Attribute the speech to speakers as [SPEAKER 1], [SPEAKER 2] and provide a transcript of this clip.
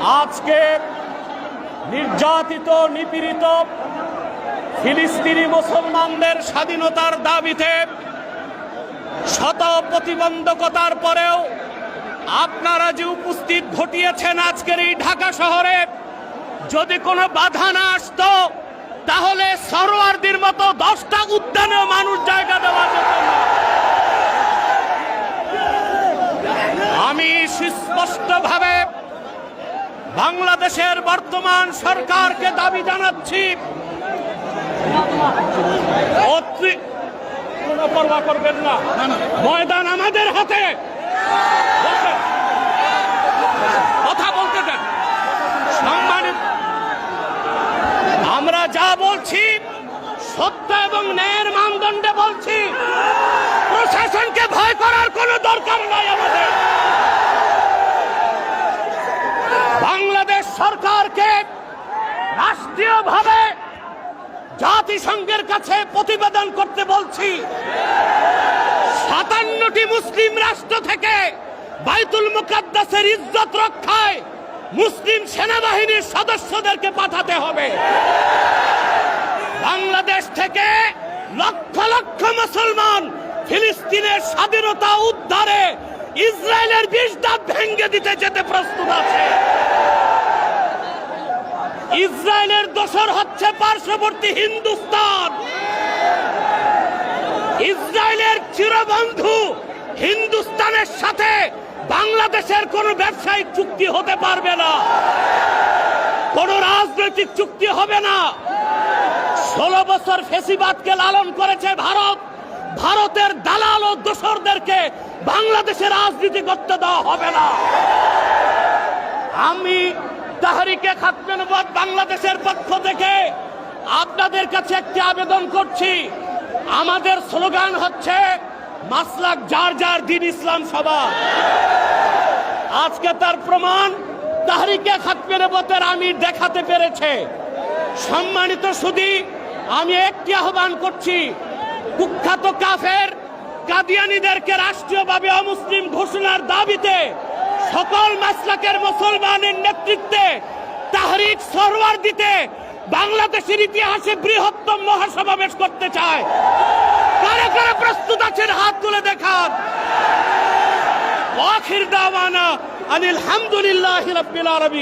[SPEAKER 1] আজকে নির্যাতিত নিপীড়িত ফিলিস্তিনি মুসলমানদের স্বাধীনতার দাবিতে শত প্রতিবন্ধকতার পরেও আপনারা যে উপস্থিত ঘটিয়েছেন আজকের এই ঢাকা শহরে, যদি কোনো বাধা না আসতো তাহলে সরোয়ারদের মতো 10টা উদ্যানেও মানুষ জায়গা দেওয়া যেত না। আমি সুস্পষ্টভাবে বাংলাদেশের বর্তমান সরকারকে দাবি জানাচ্ছি, কোনো পরোয়া করবেন না, ময়দান আমাদের হাতে, কথা বলতে দেন। সম্মানিত, আমরা যা বলছি সত্য এবং ন্যায়ের মানদণ্ডে বলছি, প্রশাসনকে ভয় করার কোনো দরকার নাই আমাদের। বাংলাদেশ সরকারকে রাষ্ট্রীয়ভাবে জাতিসংঘের কাছে প্রতিবেদন করতে বলছি, 57টি মুসলিম রাষ্ট্র থেকে বাইতুল মুকাদ্দাসের ইজ্জত রক্ষায় মুসলিম সেনাবাহিনীর সদস্যদেরকে পাঠাতে হবে। বাংলাদেশ থেকে লক্ষ লক্ষ মুসলমান ফিলিস্তিনের স্বাধীনতা উদ্ধারে ইসরায়েলের 20 দাঁত ভেঙে দিতে যেতে প্রস্তুত আছে। ইসরায়েলের দোসর হচ্ছে পার্শ্ববর্তী হিন্দুস্তান। ইসরায়েলের চিরবন্ধু হিন্দুস্তানের সাথে বাংলাদেশের কোনো ব্যবসায়িক চুক্তি হতে পারবে না, কোনো রাজনৈতিক চুক্তি হবে না। 16 বছর ফ্যাসিবাদকে লালন করেছে ভারত। ভারতের দালাল ও দোসরদেরকে বাংলাদেশে রাজনীতি করতে দেওয়া হবে না। আমি তাহরিকে খাতমে নবুয়ত বাংলাদেশের পক্ষ থেকে আপনাদের কাছে একটি আবেদন করছি। আমাদের স্লোগান হচ্ছে মাসলাক যার যার, দিন ইসলাম সবার। আজকে তার প্রমাণ তাহরিকে খাতমে নবুয়তের আমির দেখাতে পেরেছে। সম্মানিত সুধী, আমি একটি আহ্বান করছি, কুখ্যাত কাফের কাদিয়ানীদেরকে রাষ্ট্রীয়ভাবে অমুসলিম ঘোষণার দাবিতে সকল মাসলাকের মুসলমানের নেতৃত্বে তাহরিক সরওয়ার দিতে বাংলাদেশের ইতিহাসে বৃহত্তম মহাসমাবেশ করতে চায়। কারা কারা প্রস্তুত আছেন হাত তুলে দেখান। আখির দাওয়ানা আনিল হামদুলিল্লাহি রাব্বিল আলামিন।